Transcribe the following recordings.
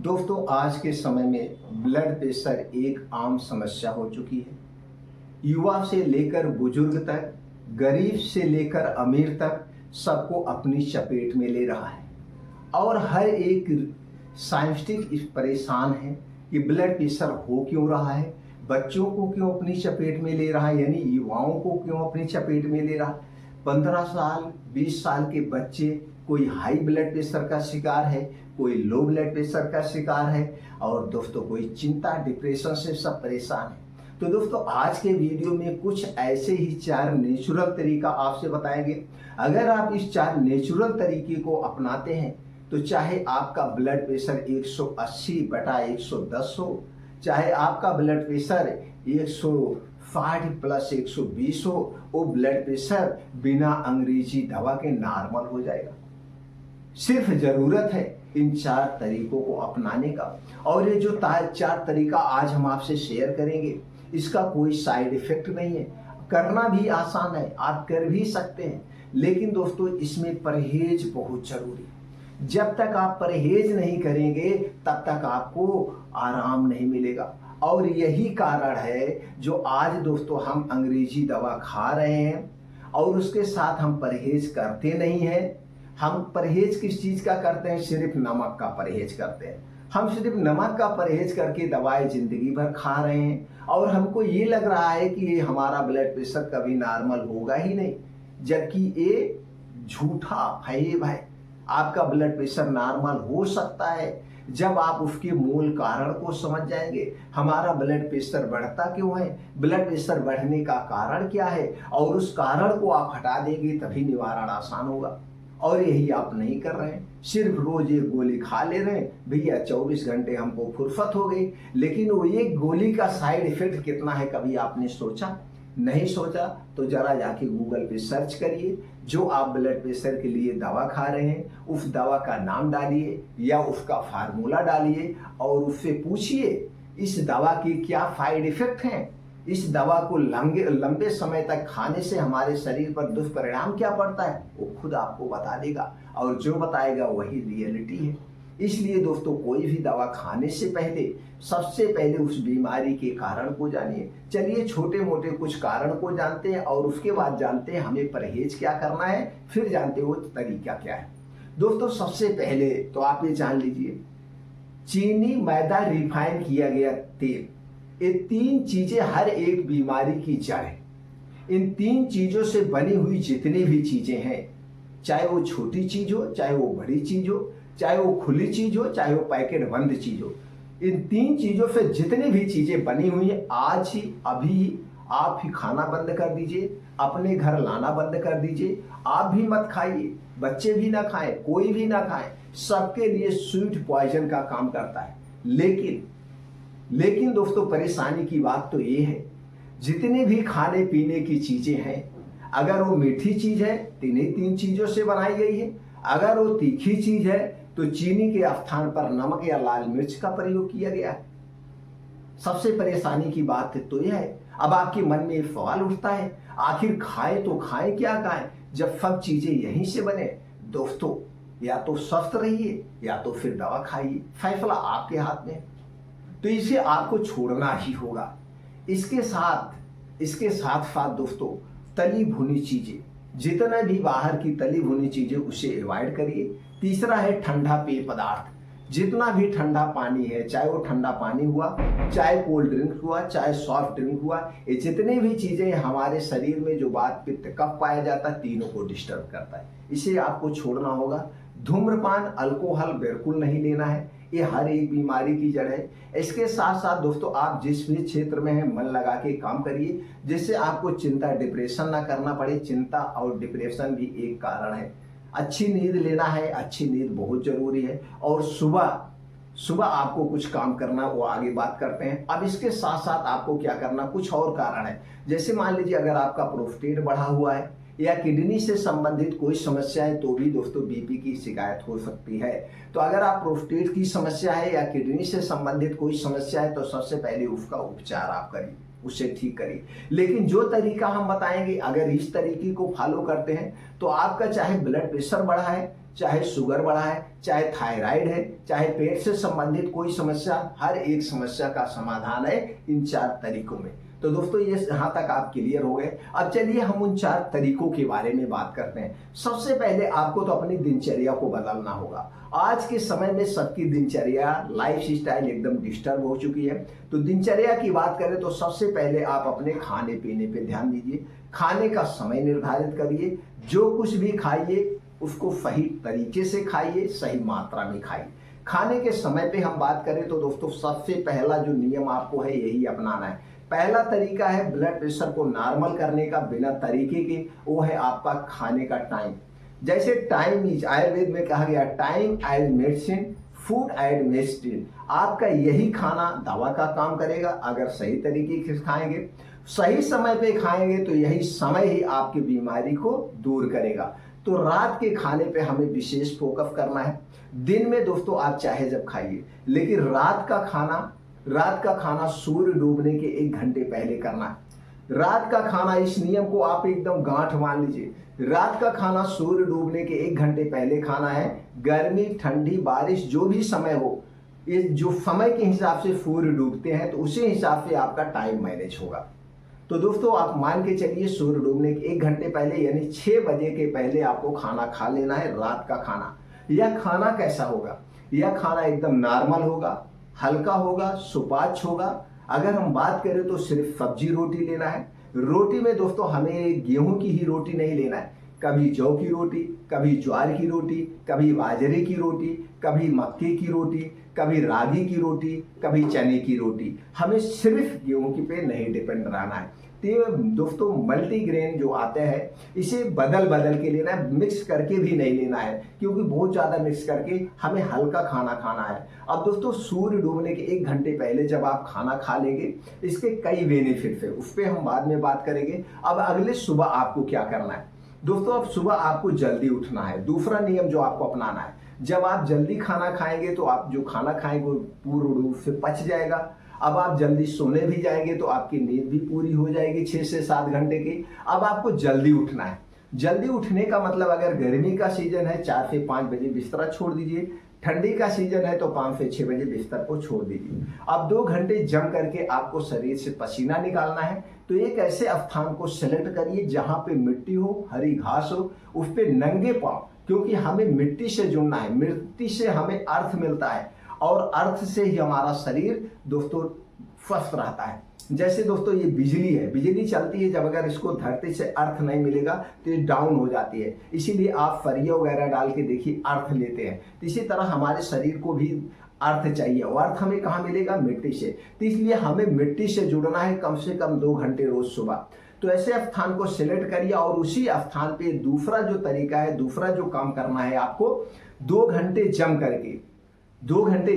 दोस्तों आज के समय में ब्लड प्रेशर एक आम समस्या हो चुकी है। युवा से लेकर बुजुर्ग तक, गरीब से लेकर अमीर तक सबको अपनी चपेट में ले रहा है और हर एक साइंटिस्ट इस परेशान है कि ब्लड प्रेशर हो क्यों रहा है, बच्चों को क्यों अपनी चपेट में ले रहा है, यानी युवाओं को क्यों अपनी चपेट में ले रहा है। 15 साल 20 साल के बच्चे, कोई हाई ब्लड प्रेशर का शिकार है, कोई लो ब्लड प्रेशर का शिकार है और दोस्तों कोई चिंता डिप्रेशन से सब परेशान है। तो दोस्तों आज के वीडियो में कुछ ऐसे ही 4 नेचुरल तरीका आपसे बताएंगे। अगर आप इस 4 नेचुरल तरीके को अपनाते हैं तो चाहे आपका ब्लड प्रेशर 180/110 हो, चाहे आपका ब्लड प्रेशर 160+120 हो, वो ब्लड प्रेशर बिना अंग्रेजी दवा के नॉर्मल हो जाएगा। सिर्फ जरूरत है इन 4 तरीकों को अपनाने का। और ये जो 4 तरीका आज हम आपसे शेयर करेंगे, इसका कोई साइड इफेक्ट नहीं है, करना भी आसान है, आप कर भी सकते हैं। लेकिन दोस्तों इसमें परहेज बहुत जरूरी है। जब तक आप परहेज नहीं करेंगे तब तक आपको आराम नहीं मिलेगा। और यही कारण है जो आज दोस्तों हम अंग्रेजी दवा खा रहे हैं और उसके साथ हम परहेज करते नहीं हैं। हम परहेज किस चीज का करते हैं? सिर्फ नमक का परहेज करते हैं। हम सिर्फ नमक का परहेज करके दवाएं जिंदगी भर खा रहे हैं और हमको ये लग रहा है कि ये हमारा ब्लड प्रेशर कभी नॉर्मल होगा ही नहीं, जबकि ये झूठा फरेब है। आपका ब्लड प्रेशर नॉर्मल हो सकता है जब आप उसके मूल कारण को समझ जाएंगे। हमारा ब्लड प्रेशर बढ़ता क्यों है, ब्लड प्रेशर बढ़ने का कारण क्या है, और उस कारण को आप हटा देंगे तभी निवारण आसान होगा। और यही आप नहीं कर रहे हैं, सिर्फ रोज एक गोली खा ले रहे हैं। भैया 24 घंटे हमको फुर्सत हो गई, लेकिन वो एक गोली का साइड इफेक्ट कितना है कभी आपने सोचा? नहीं सोचा तो जरा जाके गूगल पे सर्च करिए। जो आप ब्लड प्रेशर के लिए दवा खा रहे हैं उस दवा का नाम डालिए या उसका फार्मूला डालिए और उससे पूछिए इस दवा के क्या साइड इफेक्ट हैं, इस दवा को लंबे समय तक खाने से हमारे शरीर पर दुष्परिणाम क्या पड़ता है, वो खुद आपको बता देगा। और जो बताएगा वही रियलिटी है। इसलिए दोस्तों कोई भी दवा खाने से पहले सबसे पहले उस बीमारी के कारण को जानिए। चलिए छोटे मोटे कुछ कारण को जानते हैं और उसके बाद जानते हैं हमें परहेज क्या करना है, फिर जानते हैं वो तरीका क्या है। दोस्तों सबसे पहले तो आप ये जान लीजिए, चीनी, मैदा, रिफाइन किया गया तेल, ये 3 चीजें हर एक बीमारी की जड़ है। इन 3 चीजों से बनी हुई जितनी भी चीजें हैं, चाहे वो छोटी चीज हो, चाहे वो बड़ी चीज हो, चाहे वो खुली चीज हो, चाहे वो पैकेट बंद चीज हो, इन 3 चीजों से जितनी भी चीजें बनी हुई है, आज ही अभी आप ही खाना बंद कर दीजिए, अपने घर लाना बंद कर दीजिए। आप भी मत खाइए, बच्चे भी ना खाएं, कोई भी ना खाएं, सबके लिए स्वीट पॉइजन का काम करता है। लेकिन दोस्तों परेशानी की बात तो ये है, जितनी भी खाने पीने की चीजें हैं, अगर वो मीठी चीज है तो इन्हीं 3 चीजों से बनाई गई है, अगर वो तीखी चीज है तो चीनी के स्थान पर नमक या लाल मिर्च का प्रयोग किया गया है। सबसे परेशानी की बात तो यह है। अब आपके मन में एक सवाल उठता है, आखिर खाएं तो खाएं क्या खाएं जब सब चीजें यहीं से बने? दोस्तों या तो स्वस्थ रहिए या तो फिर दवा खाइए, फैसला आपके हाथ में। तो इसे आपको छोड़ना ही होगा। इसके साथ साथ दोस्तों तली भुनी चीजें, जितना भी बाहर की तली भुनी चीजें उसे अवॉइड करिए। तीसरा है ठंडा पेय पदार्थ, जितना भी ठंडा पानी है, चाहे वो ठंडा पानी हुआ, चाहे कोल्ड ड्रिंक हुआ, चाहे सॉफ्ट ड्रिंक हुआ, ये जितने भी चीजें हमारे शरीर में जो वात पित्त कफ पाया जाता है, तीनों को डिस्टर्ब करता है, इसे आपको छोड़ना होगा। धूम्रपान, अल्कोहल बिल्कुल नहीं लेना है, ये हर एक बीमारी की जड़ है। इसके साथ साथ दोस्तों आप जिस भी क्षेत्र में हैं मन लगा के काम करिए, जिससे आपको चिंता डिप्रेशन ना करना पड़े। चिंता और डिप्रेशन भी एक कारण है। अच्छी नींद लेना है, अच्छी नींद बहुत जरूरी है। और सुबह आपको कुछ काम करना, वो आगे बात करते हैं। अब इसके साथ साथ आपको क्या करना, कुछ और कारण है। जैसे मान लीजिए अगर आपका प्रोस्टेट बढ़ा हुआ है या किडनी से संबंधित कोई समस्या है तो भी दोस्तों बीपी की शिकायत हो सकती है। तो अगर आप प्रोस्टेट की समस्या है या किडनी से संबंधित कोई समस्या है तो सबसे पहले उसका उपचार आप करिए, उसे ठीक करिए। लेकिन जो तरीका हम बताएंगे, अगर इस तरीके को फॉलो करते हैं तो आपका चाहे ब्लड प्रेशर बढ़ा है, चाहे शुगर बढ़ा है, चाहे थायराइड है, चाहे पेट से संबंधित कोई समस्या, हर एक समस्या का समाधान है इन 4 तरीकों में। तो दोस्तों ये यहाँ तक आप क्लियर हो गए। अब चलिए हम उन 4 तरीकों के बारे में बात करते हैं। सबसे पहले आपको तो अपनी दिनचर्या को बदलना होगा। आज के समय में सबकी दिनचर्या, लाइफ स्टाइल एकदम डिस्टर्ब हो चुकी है। तो दिनचर्या की बात करें तो सबसे पहले आप अपने खाने पीने पे ध्यान दीजिए। खाने का समय निर्धारित करिए। जो कुछ भी खाइए उसको सही तरीके से खाइए, सही मात्रा में खाइए। खाने के समय पे हम बात करें तो दोस्तों सबसे पहला जो नियम आपको है यही अपनाना है। पहला तरीका है ब्लड प्रेशर को नॉर्मल करने का बिना तरीके के, वो है आपका खाने का टाइम। जैसे टाइम इज, आयुर्वेद में कहा गया time as medicine, food as medicine. आपका यही खाना दवा का काम करेगा। अगर सही तरीके से खाएंगे, सही समय पे खाएंगे तो यही समय ही आपकी बीमारी को दूर करेगा। तो रात के खाने पे हमें विशेष फोकस करना है। दिन में दोस्तों आप चाहे जब खाइए, लेकिन रात का खाना सूर्य डूबने के 1 घंटे पहले करना है। रात का खाना, इस नियम को आप एकदम गांठ मान लीजिए। रात का खाना सूर्य डूबने के 1 घंटे पहले खाना है। गर्मी, ठंडी, बारिश जो भी समय हो, ये जो समय के हिसाब से सूर्य डूबते हैं तो उसी हिसाब से आपका टाइम मैनेज होगा। तो दोस्तों आप मान के चलिए सूर्य डूबने के 1 घंटे पहले यानी 6 बजे के पहले आपको खाना खा लेना है, रात का खाना। यह खाना कैसा होगा? यह खाना एकदम नॉर्मल होगा, हल्का होगा, सुपाच्य होगा। अगर हम बात करें तो सिर्फ सब्जी रोटी लेना है। रोटी में दोस्तों हमें गेहूं की ही रोटी नहीं लेना है। कभी जौ की रोटी, कभी ज्वार की रोटी, कभी बाजरे की रोटी, कभी मक्के की रोटी, कभी रागी की रोटी, कभी चने की रोटी। हमें सिर्फ गेहूं की पे नहीं डिपेंड रहना है। तो दोस्तों मल्टीग्रेन जो आते हैं इसे बदल बदल के लेना है, मिक्स करके भी नहीं लेना है, क्योंकि बहुत ज़्यादा मिक्स करके हमें हल्का खाना खाना है। अब दोस्तों सूर्य डूबने के 1 घंटे पहले जब आप खाना खा लेंगे, इसके कई बेनिफिट्स है, उस पर हम बाद में बात करेंगे। अब अगले सुबह आपको क्या करना है दोस्तों? अब सुबह आपको जल्दी उठना है। दूसरा नियम जो आपको अपनाना है, जब आप जल्दी खाना खाएंगे तो आप जो खाना खाएंगे वो पूर्ण रूप से पच जाएगा। अब आप जल्दी सोने भी जाएंगे तो आपकी नींद भी पूरी हो जाएगी 6 से 7 घंटे की। अब आपको जल्दी उठना है। जल्दी उठने का मतलब, अगर गर्मी का सीजन है 4 से 5 बजे बिस्तर छोड़ दीजिए, ठंडी का सीजन है तो 5 से 6 बजे बिस्तर को छोड़ दीजिए। अब 2 घंटे जम करके आपको शरीर से पसीना निकालना है। तो एक ऐसे स्थान को सेलेक्ट करिए जहां पे मिट्टी हो, हरी घास हो, उस पे नंगे पांव, क्योंकि हमें मिट्टी से जुड़ना है। मिट्टी से हमें अर्थ मिलता है और अर्थ से ही हमारा शरीर दोस्तों स्वस्थ रहता है। जैसे दोस्तों ये बिजली है, बिजली चलती है जब अगर इसको धरती से अर्थ नहीं मिलेगा तो ये डाउन हो जाती है। इसीलिए आप फरिया वगैरह डाल के देखिए अर्थ लेते हैं। तो इसी तरह हमारे शरीर को भी अर्थ चाहिए, और अर्थ हमें कहाँ मिलेगा? मिट्टी से। तो इसलिए हमें मिट्टी से जुड़ना है कम से कम 2 घंटे रोज सुबह। तो ऐसे स्थान को सिलेक्ट करिए और उसी स्थान पे दूसरा जो तरीका है, दूसरा जो काम करना है आपको, 2 घंटे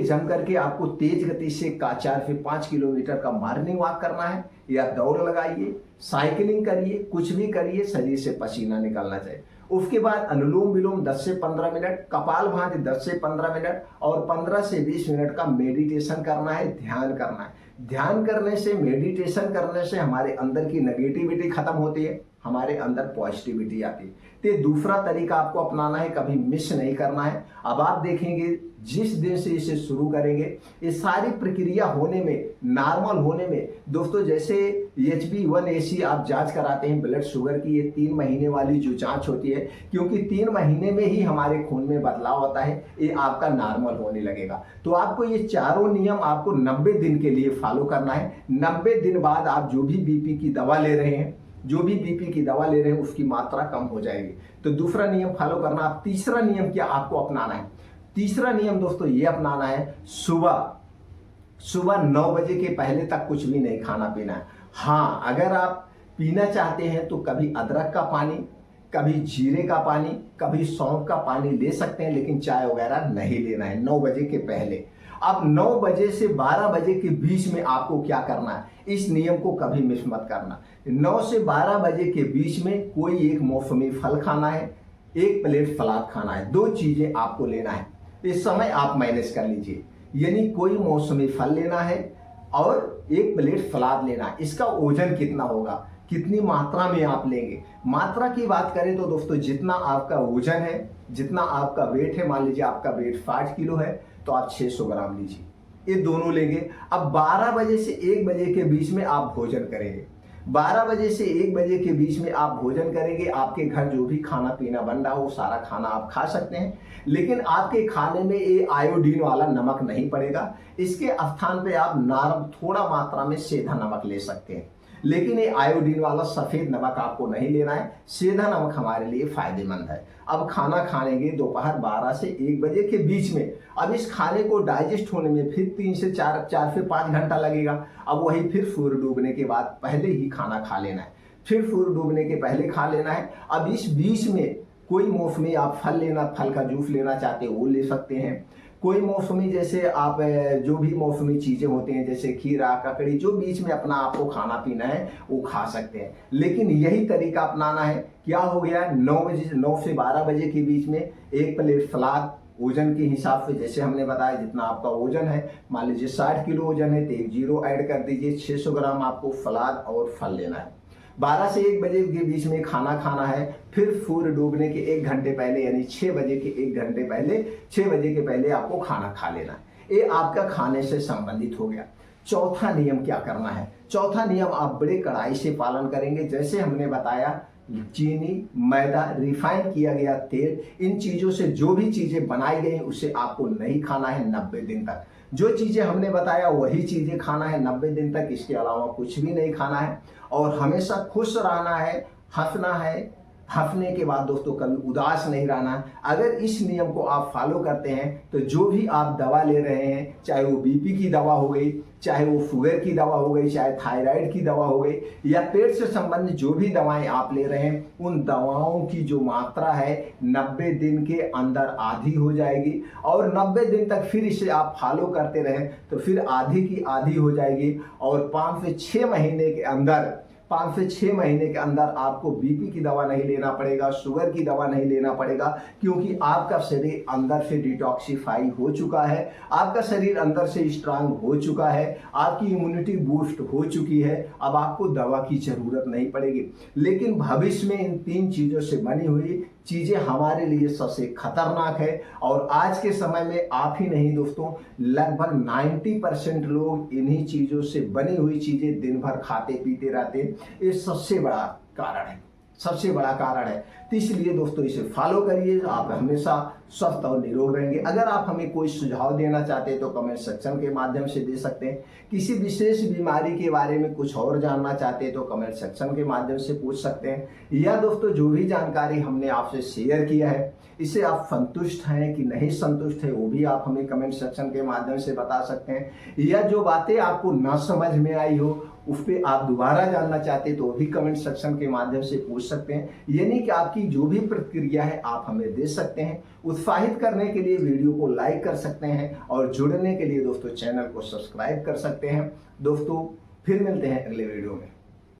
जम करके आपको तेज गति से 4 से 5 किलोमीटर का मॉर्निंग वॉक करना है, या दौड़ लगाइए, साइकिलिंग करिए, कुछ भी करिए, शरीर से पसीना निकालना चाहिए। उसके बाद अनुलोम विलोम 10 से 15 मिनट, कपालभाति 10 से 15 मिनट और 15 से 20 मिनट का मेडिटेशन करना है, ध्यान करना है। ध्यान करने से, मेडिटेशन करने से हमारे अंदर की नेगेटिविटी खत्म होती है, हमारे अंदर पॉजिटिविटी आती है। तो दूसरा तरीका आपको अपनाना है, कभी मिस नहीं करना है। अब आप देखेंगे जिस दिन से इसे शुरू करेंगे, ये सारी प्रक्रिया होने में, नॉर्मल होने में दोस्तों, जैसे HbA1c आप जांच कराते हैं ब्लड शुगर की, ये 3 महीने वाली जो जांच होती है, क्योंकि 3 महीने में ही हमारे खून में बदलाव होता है, ये आपका नॉर्मल होने लगेगा। तो आपको ये चारों नियम आपको 90 दिन के लिए फॉलो करना है। 90 दिन बाद आप जो भी बीपी की दवा ले रहे हैं, उसकी मात्रा कम हो जाएगी। तो दूसरा नियम फॉलो करना। आप तीसरा नियम क्या आपको अपनाना है? तीसरा नियम दोस्तों ये अपनाना है, सुबह 9 बजे के पहले तक कुछ भी नहीं खाना पीना है। हाँ, अगर आप पीना चाहते हैं तो कभी अदरक का पानी, कभी जीरे का पानी, कभी सौंफ का पानी ले सकते हैं, लेकिन चाय वगैरह नहीं लेना है 9 बजे के पहले। अब 9 बजे से 12 बजे के बीच में आपको क्या करना है? इस नियम को कभी मिस मत करना। 9 से 12 बजे के बीच में कोई एक मौसमी फल खाना है, 1 प्लेट सलाद खाना है, 2 चीजें आपको लेना है। इस समय आप मैनेज कर लीजिए, यानी कोई मौसमी फल लेना है और 1 प्लेट सलाद लेना है। इसका ओजन कितना होगा, कितनी मात्रा में आप लेंगे? मात्रा की बात करें तो दोस्तों जितना आपका वजन है जितना आपका वेट है, मान लीजिए आपका वेट 60 किलो है तो आप 600 ग्राम लीजिए, ये दोनों लेंगे। अब 12 बजे से 1 बजे के बीच में आप भोजन करेंगे। 12 बजे से 1 बजे के बीच में आप भोजन करेंगे। आपके घर जो भी खाना पीना बन रहा हो सारा खाना आप खा सकते हैं, लेकिन आपके खाने में ये आयोडीन वाला नमक नहीं पड़ेगा। इसके स्थान पे आप थोड़ा मात्रा में सेंधा नमक ले सकते हैं, लेकिन ये आयोडीन वाला सफेद नमक आपको नहीं लेना है। सेंधा नमक हमारे लिए फायदेमंद है। अब खाना खाएंगे दोपहर 12 से 1 बजे के बीच में। अब इस खाने को डाइजेस्ट होने में फिर 3 से 4 से 5 घंटा लगेगा। अब वही फिर सूर्य डूबने के बाद पहले ही खाना खा लेना है, फिर सूर्य डूबने के पहले खा लेना है। अब इस बीच में कोई मौसमी आप फल का जूस लेना चाहते हो वो ले सकते हैं। कोई मौसमी जैसे आप जो भी मौसमी चीजें होती हैं जैसे खीरा ककड़ी, जो बीच में अपना आपको खाना पीना है वो खा सकते हैं, लेकिन यही तरीका अपनाना है। क्या हो गया, 9 से 12 बजे के बीच में 1 प्लेट सलाद वजन के हिसाब से, जैसे हमने बताया जितना आपका वजन है, मान लीजिए 60 किलो वजन है तो 1 जीरो ऐड कर दीजिए। 600 ग्राम आपको सलाद और फल लेना है। 12 से 1 बजे के बीच में खाना खाना है। फिर सूर्य डूबने के 1 घंटे पहले यानी 6 बजे के 1 घंटे पहले, 6 बजे के पहले आपको खाना खा लेना है। ये आपका खाने से संबंधित हो गया। चौथा नियम क्या करना है, चौथा नियम आप बड़े कड़ाई से पालन करेंगे। जैसे हमने बताया चीनी, मैदा, रिफाइन किया गया तेल, इन चीजों से जो भी चीजें बनाई गई उसे आपको नहीं खाना है 90 दिन तक। जो चीजें हमने बताया वही चीजें खाना है 90 दिन तक, इसके अलावा कुछ भी नहीं खाना है। और हमेशा खुश रहना है, हंसना है। हंसने के बाद दोस्तों कभी उदास नहीं रहना। अगर इस नियम को आप फॉलो करते हैं तो जो भी आप दवा ले रहे हैं, चाहे वो बीपी की दवा हो गई, चाहे वो शुगर की दवा हो गई, चाहे थायराइड की दवा हो गई, या पेट से संबंधित जो भी दवाएं आप ले रहे हैं, उन दवाओं की जो मात्रा है 90 दिन के अंदर आधी हो जाएगी। और 90 दिन तक फिर इसे आप फॉलो करते रहें तो फिर आधी की आधी हो जाएगी। और 5 से 6 महीने के अंदर, 5 से 6 महीने के अंदर आपको बीपी की दवा नहीं लेना पड़ेगा, शुगर की दवा नहीं लेना पड़ेगा, क्योंकि आपका शरीर अंदर से डिटॉक्सिफाई हो चुका है, आपका शरीर अंदर से स्ट्रांग हो चुका है, आपकी इम्यूनिटी बूस्ट हो चुकी है। अब आपको दवा की जरूरत नहीं पड़ेगी। लेकिन भविष्य में इन 3 चीजों से बनी हुई चीजें हमारे लिए सबसे खतरनाक है। और आज के समय में आप ही नहीं दोस्तों, लगभग 90% लोग इन्हीं चीजों से बनी हुई चीजें दिन भर खाते पीते रहते हैं। ये सबसे बड़ा कारण है, सबसे बड़ा कारण है। तो इसलिए दोस्तों इसे फॉलो करिए, आप हमेशा स्वस्थ और निरोग रहेंगे। अगर आप हमें कोई सुझाव देना चाहते हैं तो कमेंट सेक्शन के माध्यम से दे सकते हैं। किसी विशेष बीमारी के बारे में कुछ और जानना चाहते हैं तो कमेंट सेक्शन के माध्यम से पूछ सकते हैं। या दोस्तों जो भी जानकारी हमने आपसे शेयर किया है इससे आप संतुष्ट हैं कि नहीं संतुष्ट है, वो भी आप हमें कमेंट सेक्शन के माध्यम से बता सकते हैं। या जो बातें आपको ना समझ में आई हो उस पर आप दोबारा जानना चाहते हैं तो वो भी कमेंट सेक्शन के माध्यम से पूछ सकते हैं। यानी कि आपकी जो भी प्रतिक्रिया है आप हमें दे सकते हैं। उत्साहित करने के लिए वीडियो को लाइक कर सकते हैं और जुड़ने के लिए दोस्तों चैनल को सब्सक्राइब कर सकते हैं। दोस्तों फिर मिलते हैं अगले वीडियो में।